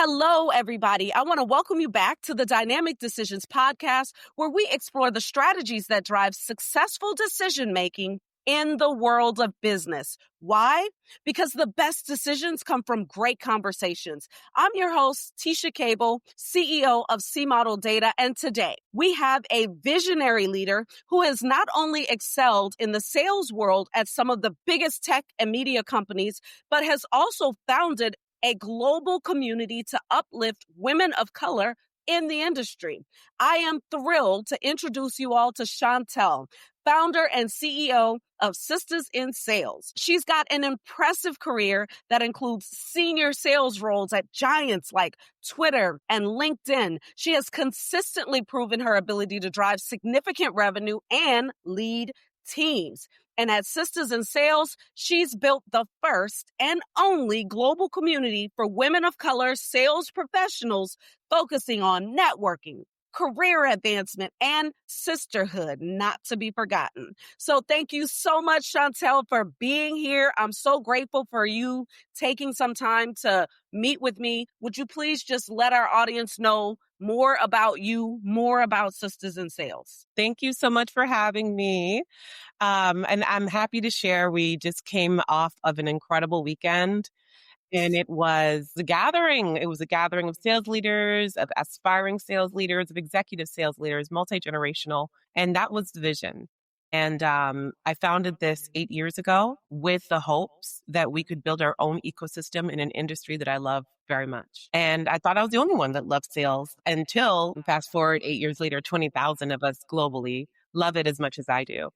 Hello, everybody. I want to welcome you back to the Dynamic Decisions podcast, where we explore the strategies that drive successful decision making in the world of business. Why? Because the best decisions come from great conversations. I'm your host, Tisha Cable, CEO of C Model Data, and today we have a visionary leader who has not only excelled in the sales world at some of the biggest tech and media companies, but has also founded a global community to uplift women of color in the industry. I am thrilled to introduce you all to Chantel, founder and CEO of Sisters in Sales. She's got an impressive career that includes senior sales roles at giants like Twitter and LinkedIn. She has consistently proven her ability to drive significant revenue and lead teams. And at Sisters in Sales, she's built the first and only global community for women of color sales professionals focusing on networking, career advancement, and sisterhood, not to be forgotten. So thank you so much, Chantel, for being here. I'm so grateful for you taking some time to meet with me. Would you please just let our audience know more about you, more about Sisters in Sales? Thank you so much for having me. And I'm happy to share, we just came off of an incredible weekend. And it was a gathering. It was a gathering of sales leaders, of aspiring sales leaders, of executive sales leaders, multi-generational. And that was the vision. And I founded this 8 years ago with the hopes that we could build our own ecosystem in an industry that I love very much. And I thought I was the only one that loved sales until, fast forward 8 years later, 20,000 of us globally love it as much as I do.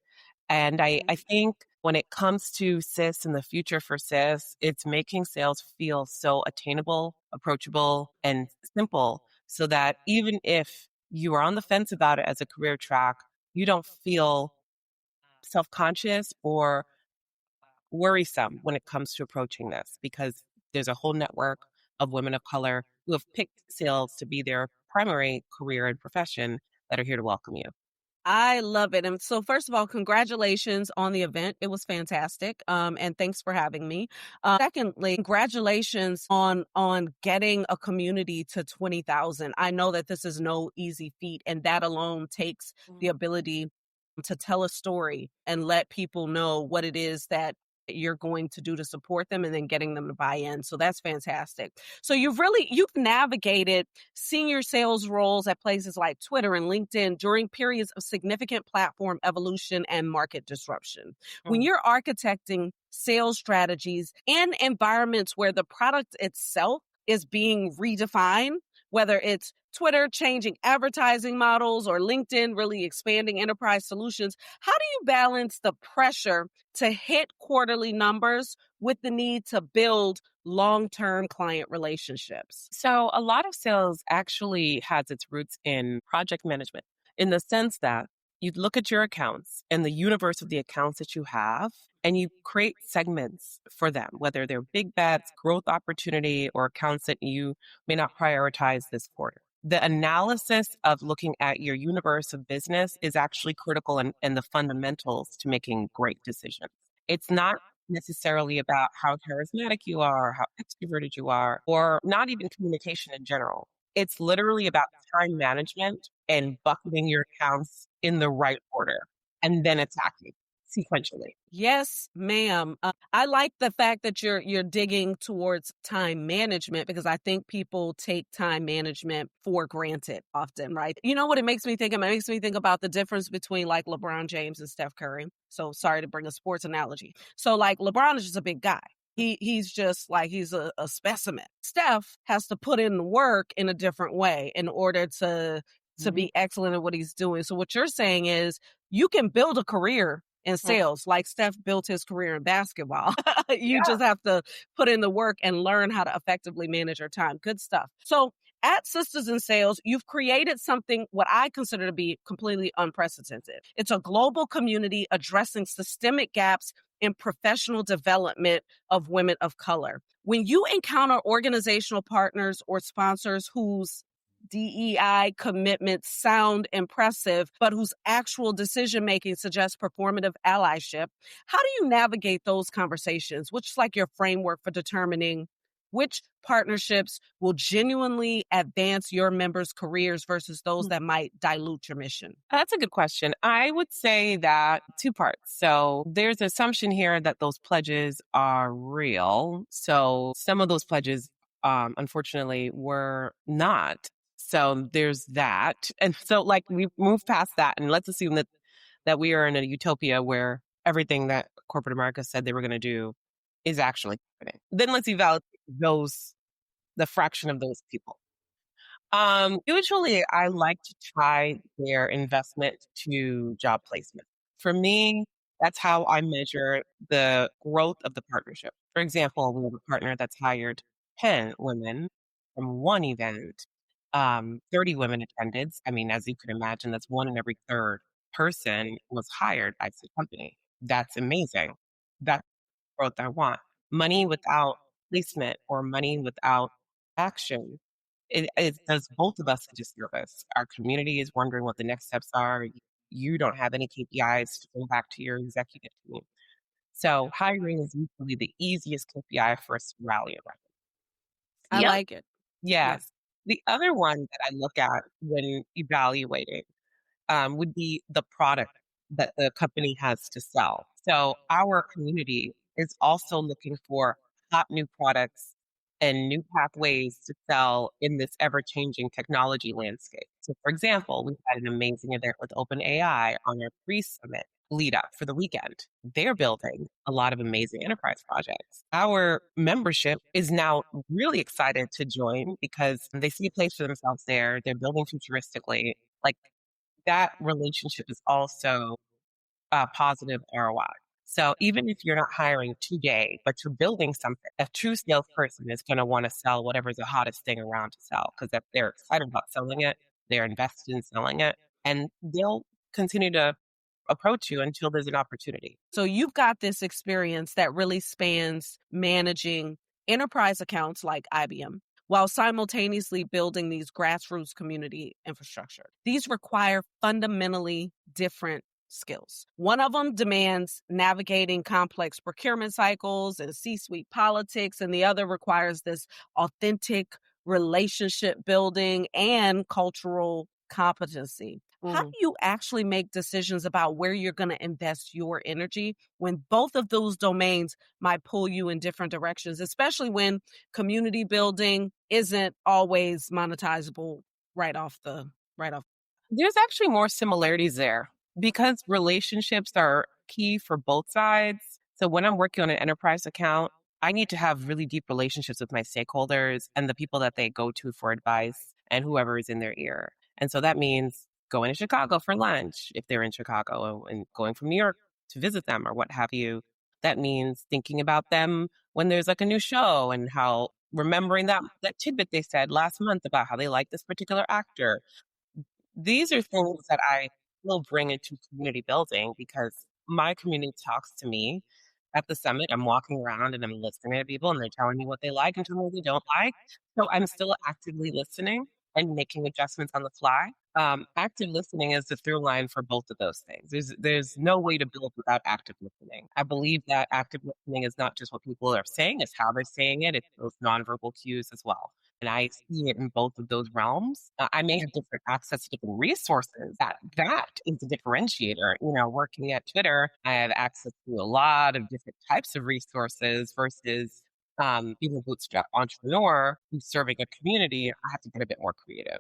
And I think when it comes to SIS and the future for SIS, it's making sales feel so attainable, approachable, and simple so that even if you are on the fence about it as a career track, you don't feel self-conscious or worrisome when it comes to approaching this, because there's a whole network of women of color who have picked sales to be their primary career and profession that are here to welcome you. I love it. And so first of all, congratulations on the event. It was fantastic. And thanks for having me. Secondly, congratulations on getting a community to 20,000. I know that this is no easy feat, and that alone takes the ability to tell a story and let people know what it is that you're going to do to support them and then getting them to buy in. So that's fantastic. So you've navigated senior sales roles at places like Twitter and LinkedIn during periods of significant platform evolution and market disruption. When you're architecting sales strategies in environments where the product itself is being redefined, whether it's Twitter changing advertising models or LinkedIn really expanding enterprise solutions, how do you balance the pressure to hit quarterly numbers with the need to build long-term client relationships? So a lot of sales actually has its roots in project management, in the sense that you look at your accounts and the universe of the accounts that you have, and you create segments for them, whether they're big bets, growth opportunity, or accounts that you may not prioritize this quarter. The analysis of looking at your universe of business is actually critical in the fundamentals to making great decisions. It's not necessarily about how charismatic you are, how extroverted you are, or not even communication in general. It's literally about time management and bucketing your accounts in the right order and then attacking sequentially. Yes, ma'am. I like the fact that you're digging towards time management, because I think people take time management for granted often, right? You know what it makes me think of? It makes me think about the difference between like LeBron James and Steph Curry. So sorry to bring a sports analogy. So like LeBron is just a big guy. He's just like, he's a specimen. Steph has to put in the work in a different way in order to be excellent at what he's doing. So what you're saying is you can build a career in sales, like Steph built his career in basketball. You just have to put in the work and learn how to effectively manage your time. Good stuff. So at Sisters in Sales, you've created something what I consider to be completely unprecedented. It's a global community addressing systemic gaps in professional development of women of color. When you encounter organizational partners or sponsors whose DEI commitments sound impressive, but whose actual decision-making suggests performative allyship, how do you navigate those conversations? What's like your framework for determining Which partnerships will genuinely advance your members' careers versus those that might dilute your mission? That's a good question. I would say that two parts. So there's an assumption here that those pledges are real. So some of those pledges, unfortunately, were not. So there's that. And so like we move past that and let's assume that we are in a utopia where everything that corporate America said they were going to do is actually happening. Then let's evaluate the fraction of those people. Usually I like to tie their investment to job placement. For me, that's how I measure the growth of the partnership. For example, we have a partner that's hired 10 women from one event. 30 women attended. I mean, as you can imagine, that's one in every third person was hired by the company. That's amazing. That's the growth I want. Money without placement or money without action it does both of us a disservice. Our community is wondering what the next steps are. You don't have any KPIs to go back to your executive team. So hiring is usually the easiest KPI for us to rally around. I Yep. like it. Yeah. Yes. The other one that I look at when evaluating would be the product that the company has to sell. So our community is also looking for hot new products and new pathways to sell in this ever changing technology landscape. So, for example, we had an amazing event with OpenAI on our pre summit lead up for the weekend. They're building a lot of amazing enterprise projects. Our membership is now really excited to join because they see a place for themselves there. They're building futuristically. Like that relationship is also a positive ROI. So even if you're not hiring today, but you're building something, a true salesperson is going to want to sell whatever's the hottest thing around to sell because if they're excited about selling it, they're invested in selling it, and they'll continue to approach you until there's an opportunity. So you've got this experience that really spans managing enterprise accounts like IBM while simultaneously building these grassroots community infrastructure. These require fundamentally different skills. One of them demands navigating complex procurement cycles and C-suite politics, and the other requires this authentic relationship building and cultural competency. How do you actually make decisions about where you're going to invest your energy when both of those domains might pull you in different directions, especially when community building isn't always monetizable right off the right off? There's actually more similarities there because relationships are key for both sides. So when I'm working on an enterprise account, I need to have really deep relationships with my stakeholders and the people that they go to for advice and whoever is in their ear. And so that means going to Chicago for lunch if they're in Chicago and going from New York to visit them or what have you. That means thinking about them when there's like a new show and how remembering that tidbit they said last month about how they like this particular actor. These are things that I will bring into community building because my community talks to me at the summit. I'm walking around and I'm listening to people and they're telling me what they like and telling me what they don't like. So I'm still actively listening and making adjustments on the fly. Active listening is the through line for both of those things. There's no way to build without active listening. I believe that active listening is not just what people are saying, it's how they're saying it. It's those nonverbal cues as well. And I see it in both of those realms. I may have different access to different resources. That is a differentiator. You know, working at Twitter, I have access to a lot of different types of resources versus being a bootstrap entrepreneur who's serving a community. I have to get a bit more creative.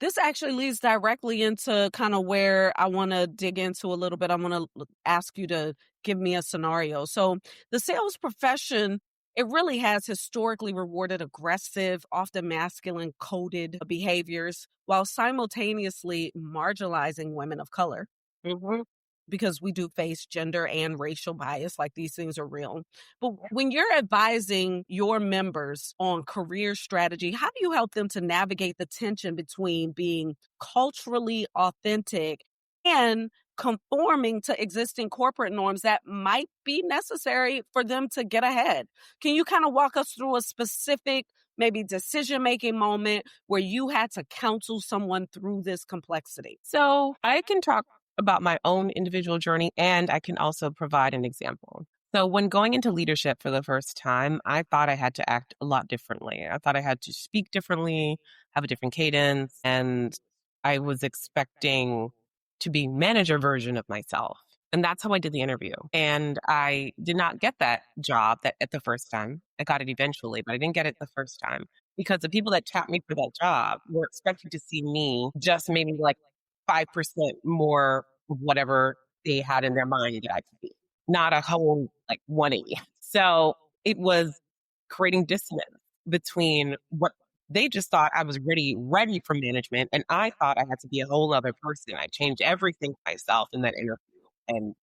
This actually leads directly into kind of where I want to dig into a little bit. I want to ask you to give me a scenario. So, the sales profession, it really has historically rewarded aggressive, often masculine coded behaviors while simultaneously marginalizing women of color Mhm. because we do face gender and racial bias, like these things are real. But when you're advising your members on career strategy, how do you help them to navigate the tension between being culturally authentic and conforming to existing corporate norms that might be necessary for them to get ahead? Can you kind of walk us through a specific, maybe decision making moment where you had to counsel someone through this complexity? So I can talk about my own individual journey and I can also provide an example. So when going into leadership for the first time, I thought I had to act a lot differently. I thought I had to speak differently, have a different cadence, and I was expecting to be manager version of myself. And that's how I did the interview. And I did not get that job that at the first time. I got it eventually, but I didn't get it the first time because the people that tapped me for that job were expecting to see me just maybe like 5% more of whatever they had in their mind that I could be, not a whole like 180. So it was creating dissonance between what they just thought I was ready for management. And I thought I had to be a whole other person. I changed everything myself in that interview. And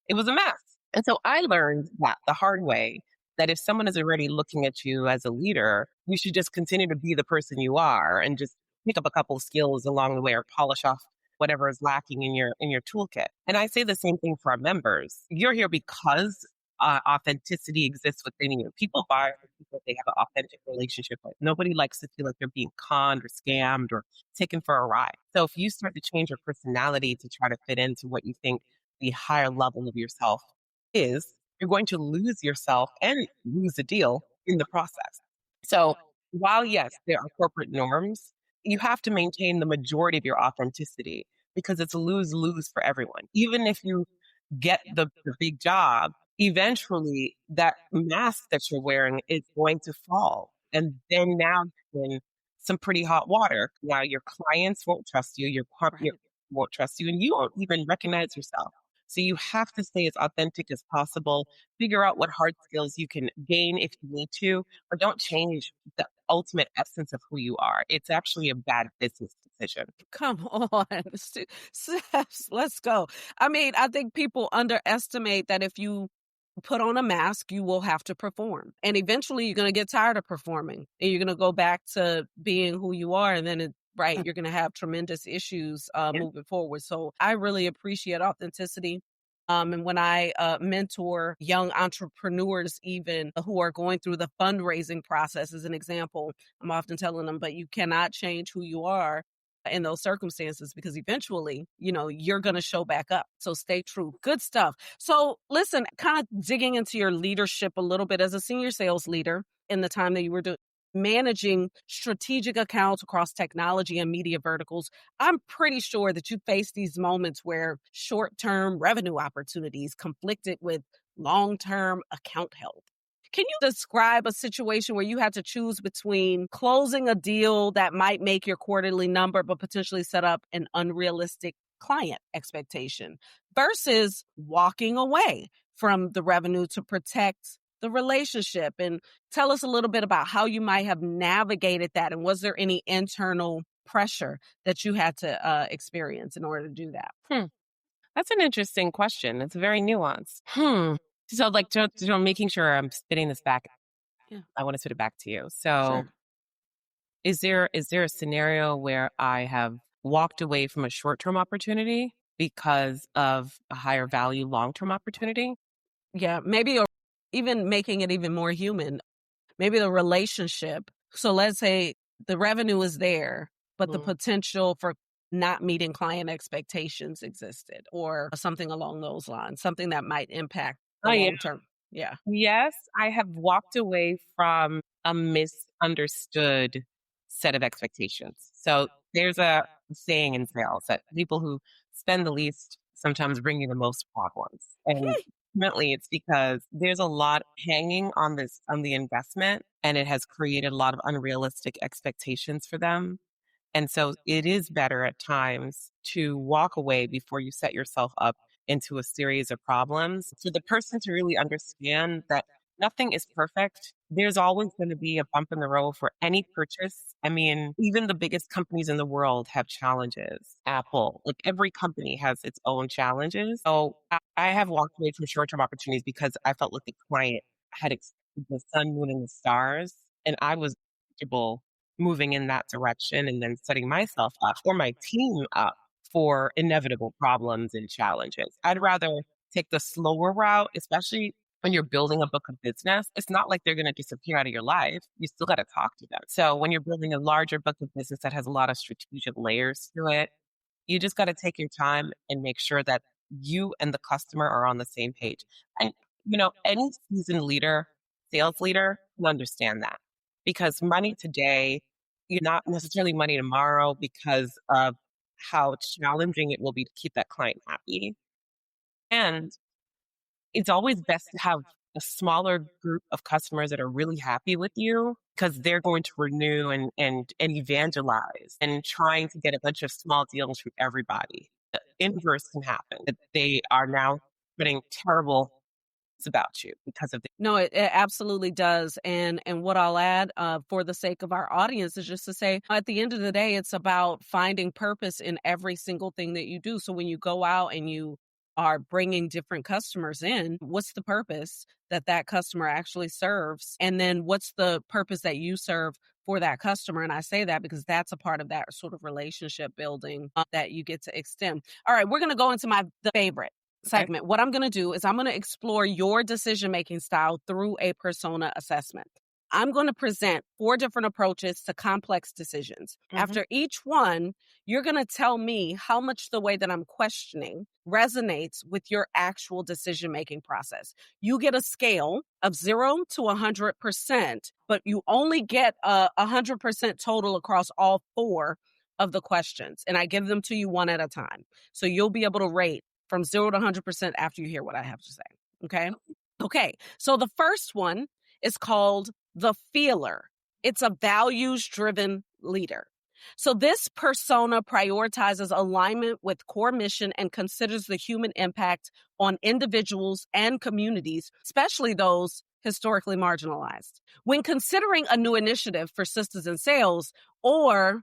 it was a mess. And so I learned that the hard way, that if someone is already looking at you as a leader, you should just continue to be the person you are and just pick up a couple of skills along the way or polish off whatever is lacking in your toolkit. And I say the same thing for our members. You're here because authenticity exists within you. People buy from people they have an authentic relationship with. Nobody likes to feel like they're being conned or scammed or taken for a ride. So if you start to change your personality to try to fit into what you think the higher level of yourself is, you're going to lose yourself and lose the deal in the process. So while yes, there are corporate norms, you have to maintain the majority of your authenticity because it's a lose lose for everyone. Even if you get the big job, eventually that mask that you're wearing is going to fall. And then now you're in some pretty hot water. Now your clients won't trust you, your Right. won't trust you, and you won't even recognize yourself. So you have to stay as authentic as possible. Figure out what hard skills you can gain if you need to, but don't change the ultimate essence of who you are. It's actually a bad business decision. Come on. Sis, let's go. I mean, I think people underestimate that if you put on a mask, you will have to perform. And eventually you're going to get tired of performing and you're going to go back to being who you are. And then, right, you're going to have tremendous issues Yeah. moving forward. So I really appreciate authenticity. And when I mentor young entrepreneurs, even who are going through the fundraising process, as an example, I'm often telling them, but you cannot change who you are in those circumstances because eventually, you're going to show back up. So stay true. Good stuff. So listen, kind of digging into your leadership a little bit as a senior sales leader in the time that you were managing strategic accounts across technology and media verticals, I'm pretty sure that you face these moments where short-term revenue opportunities conflicted with long-term account health. Can you describe a situation where you had to choose between closing a deal that might make your quarterly number, but potentially set up an unrealistic client expectation versus walking away from the revenue to protect the relationship? And tell us a little bit about how you might have navigated that. And was there any internal pressure that you had to experience in order to do that? That's an interesting question. It's very nuanced. So, like, making sure I'm spitting this back, Yeah, I want to spit it back to you. So, sure. is there a scenario where I have walked away from a short term opportunity because of a higher value long term opportunity? Yeah, maybe, or even making it even more human. Maybe the relationship. So let's say the revenue is there, but the Mm. potential for not meeting client expectations existed, or something along those lines, something that might impact the Oh, yeah. long term. Yeah. Yes, I have walked away from a misunderstood set of expectations. So there's a saying in sales that people who spend the least sometimes bring you the most problems. And ultimately it's because there's a lot hanging on the investment, and it has created a lot of unrealistic expectations for them. And so it is better at times to walk away before you set yourself up into a series of problems. For the person to really understand that nothing is perfect, there's always going to be a bump in the road for any purchase. I mean, even the biggest companies in the world have challenges. Apple, like every company has its own challenges. So I have walked away from short term opportunities because I felt like the client had expected the sun, moon, and the stars. And I was comfortable moving in that direction and then setting myself up or my team up for inevitable problems and challenges. I'd rather take the slower route, especially when you're building a book of business. It's not like they're going to disappear out of your life. You still got to talk to them. So when you're building a larger book of business that has a lot of strategic layers to it, you just got to take your time and make sure that you and the customer are on the same page. And Any seasoned leader, sales leader will understand that because money today, you're not necessarily money tomorrow because of how challenging it will be to keep that client happy. And it's always best to have a smaller group of customers that are really happy with you because they're going to renew and evangelize and trying to get a bunch of small deals from everybody. The inverse can happen that they are now putting terrible things about you because of the No, it absolutely does. And what I'll add, for the sake of our audience, is just to say, at the end of the day, it's about finding purpose in every single thing that you do. So when you go out and you are bringing different customers in, what's the purpose that that customer actually serves? And then what's the purpose that you serve for that customer? And I say that because that's a part of that sort of relationship building that you get to extend. All right, we're going to go into the favorite segment. What I'm going to do is I'm going to explore your decision-making style through a persona assessment. I'm going to present 4 different approaches to complex decisions. After each one, you're going to tell me how much the way that I'm questioning resonates with your actual decision-making process. You get a scale of 0 to 100%, but you only get a 100% total across all 4 of the questions. And I give them to you one at a time. So you'll be able to rate from 0 to 100% after you hear what I have to say. Okay. Okay. So the first one is called the feeler. It's a values driven leader. So this persona prioritizes alignment with core mission and considers the human impact on individuals and communities, especially those historically marginalized. When considering a new initiative for Sisters in Sales or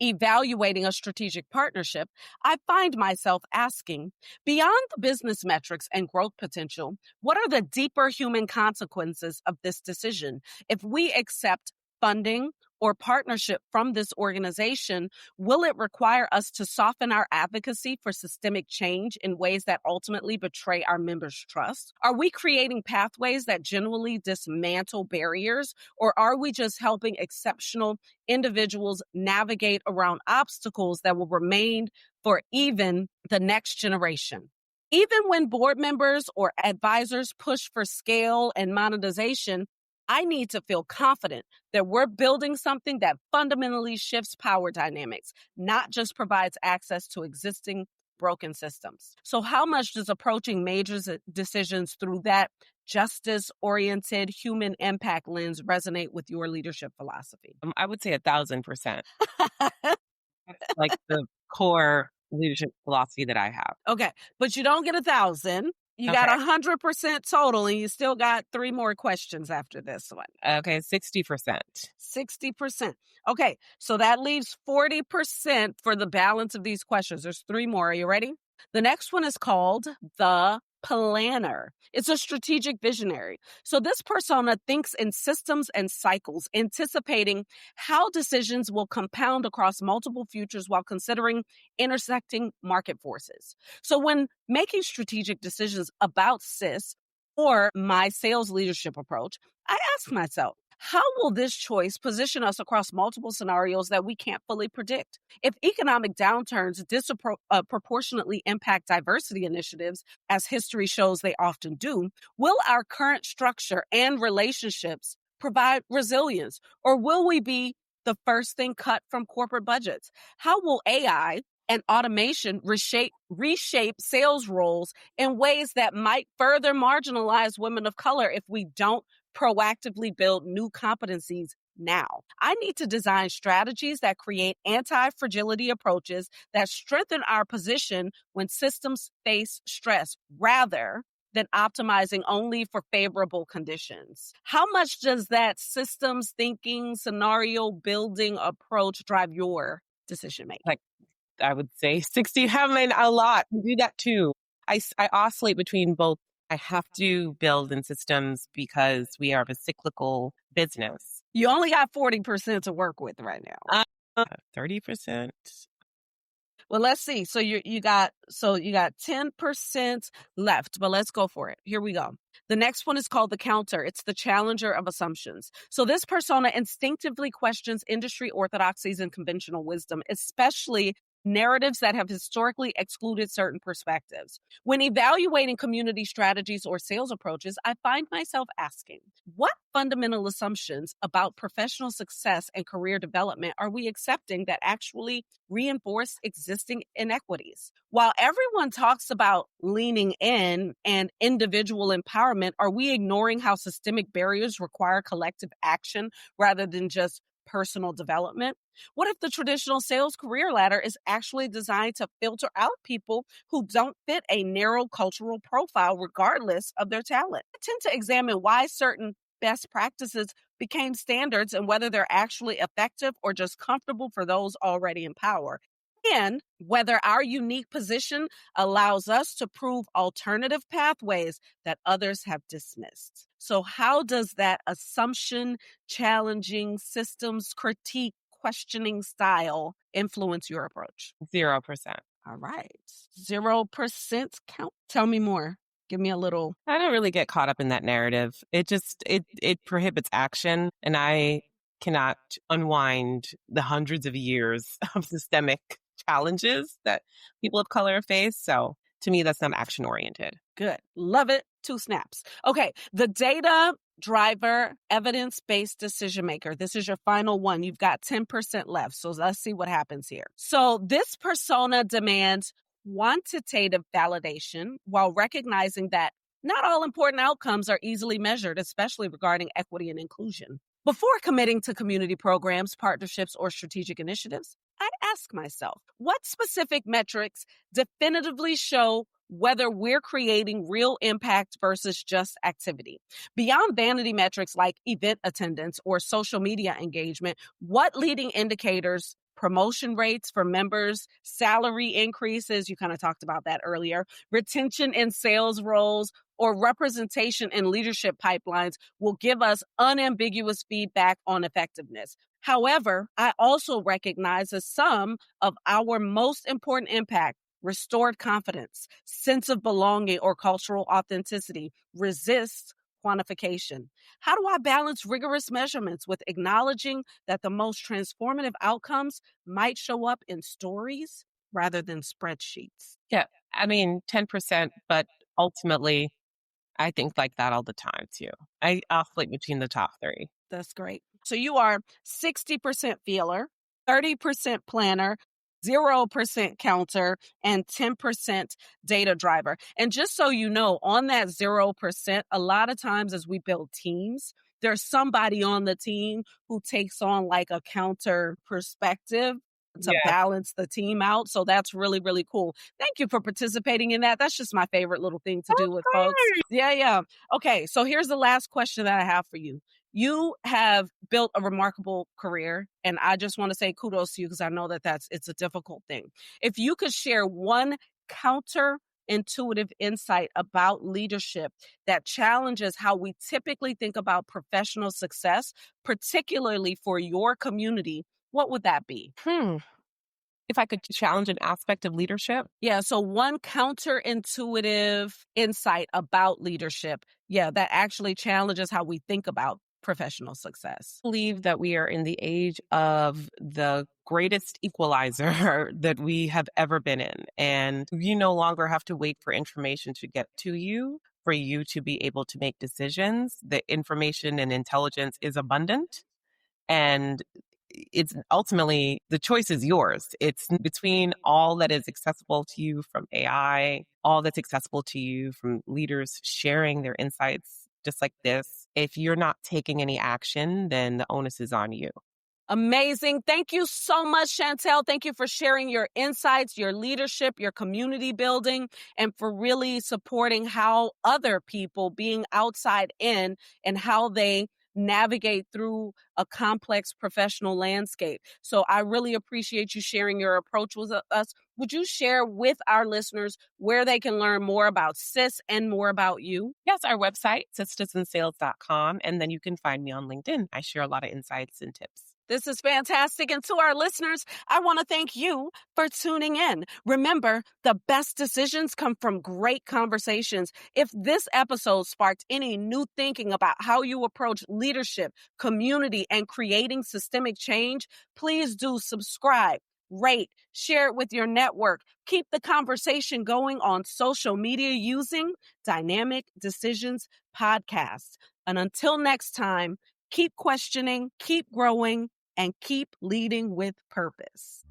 evaluating a strategic partnership, I find myself asking, beyond the business metrics and growth potential, what are the deeper human consequences of this decision? If we accept funding or partnership from this organization, will it require us to soften our advocacy for systemic change in ways that ultimately betray our members' trust? Are we creating pathways that genuinely dismantle barriers, or are we just helping exceptional individuals navigate around obstacles that will remain for even the next generation? Even when board members or advisors push for scale and monetization, I need to feel confident that we're building something that fundamentally shifts power dynamics, not just provides access to existing broken systems. So how much does approaching major decisions through that justice-oriented human impact lens resonate with your leadership philosophy? I would say 1,000%. That's like the core leadership philosophy that I have. Okay, but you don't get 1,000. You got 100% total, and you still got 3 more questions after this one. Okay, 60%. 60%. Okay, so that leaves 40% for the balance of these questions. There's 3 more. Are you ready? The next one is called the planner. It's a strategic visionary. So this persona thinks in systems and cycles, anticipating how decisions will compound across multiple futures while considering intersecting market forces. So when making strategic decisions about SIS or my sales leadership approach, I ask myself, how will this choice position us across multiple scenarios that we can't fully predict? If economic downturns disproportionately impact diversity initiatives, as history shows they often do, will our current structure and relationships provide resilience, or will we be the first thing cut from corporate budgets? How will AI and automation reshape sales roles in ways that might further marginalize women of color if we don't proactively build new competencies now? I need to design strategies that create anti-fragility approaches that strengthen our position when systems face stress rather than optimizing only for favorable conditions. How much does that systems thinking, scenario building approach drive your decision making? Like, I would say 60. I mean, a lot. We do that too. I oscillate between both. I have to build in systems because we are a cyclical business. You only got 40% to work with right now. 30%. Well, let's see. So you got 10% left, but let's go for it. Here we go. The next one is called the counter. It's the challenger of assumptions. So this persona instinctively questions industry orthodoxies and conventional wisdom, especially narratives that have historically excluded certain perspectives. When evaluating community strategies or sales approaches, I find myself asking, what fundamental assumptions about professional success and career development are we accepting that actually reinforce existing inequities? While everyone talks about leaning in and individual empowerment, are we ignoring how systemic barriers require collective action rather than just personal development? What if the traditional sales career ladder is actually designed to filter out people who don't fit a narrow cultural profile, regardless of their talent? I tend to examine why certain best practices became standards and whether they're actually effective or just comfortable for those already in power. And whether our unique position allows us to prove alternative pathways that others have dismissed. So, how does that assumption, challenging, systems critique, questioning style influence your approach? 0%. All right. 0% count. Tell me more. Give me a little. I don't really get caught up in that narrative. It prohibits action, and I cannot unwind the hundreds of years of systemic challenges that people of color face. So to me, that's not action oriented. Good. Love it. 2 snaps. Okay. The data driver, evidence-based decision maker. This is your final one. You've got 10% left. So let's see what happens here. So this persona demands quantitative validation while recognizing that not all important outcomes are easily measured, especially regarding equity and inclusion. Before committing to community programs, partnerships, or strategic initiatives, I ask myself, what specific metrics definitively show whether we're creating real impact versus just activity? Beyond vanity metrics like event attendance or social media engagement, what leading indicators, promotion rates for members, salary increases, you kind of talked about that earlier, retention in sales roles, or representation in leadership pipelines will give us unambiguous feedback on effectiveness. However, I also recognize that some of our most important impact, restored confidence, sense of belonging, or cultural authenticity, resists quantification. How do I balance rigorous measurements with acknowledging that the most transformative outcomes might show up in stories rather than spreadsheets? Yeah. I mean, 10%, but ultimately, I think like that all the time too. I oscillate between the top 3. That's great. So you are 60% feeler, 30% planner, 0% counter, and 10% data driver. And just so you know, on that 0%, a lot of times as we build teams, there's somebody on the team who takes on like a counter perspective to Yeah. balance the team out. So that's really, really cool. Thank you for participating in that. That's just my favorite little thing to do with folks. Yeah, yeah. Okay, so here's the last question that I have for you. You have built a remarkable career, and I just want to say kudos to you because I know that it's a difficult thing. If you could share one counterintuitive insight about leadership that challenges how we typically think about professional success, particularly for your community, what would that be? If I could challenge an aspect of leadership, Yeah, so one counterintuitive insight about leadership, yeah, that actually challenges how we think about professional success. I believe that we are in the age of the greatest equalizer that we have ever been in. And you no longer have to wait for information to get to you for you to be able to make decisions. The information and intelligence is abundant. And it's ultimately the choice is yours. It's between all that is accessible to you from AI, all that's accessible to you from leaders sharing their insights just like this. If you're not taking any action, then the onus is on you. Amazing. Thank you so much, Chantel. Thank you for sharing your insights, your leadership, your community building, and for really supporting how other people being outside in and how they navigate through a complex professional landscape. So I really appreciate you sharing your approach with us. Would you share with our listeners where they can learn more about SIS and more about you? Yes, our website, sistersandsales.com, and then you can find me on LinkedIn. I share a lot of insights and tips. This is fantastic. And to our listeners, I want to thank you for tuning in. Remember, the best decisions come from great conversations. If this episode sparked any new thinking about how you approach leadership, community, and creating systemic change, please do subscribe, rate, share it with your network. Keep the conversation going on social media using Dynamic Decisions Podcast. And until next time, keep questioning, keep growing, and keep leading with purpose.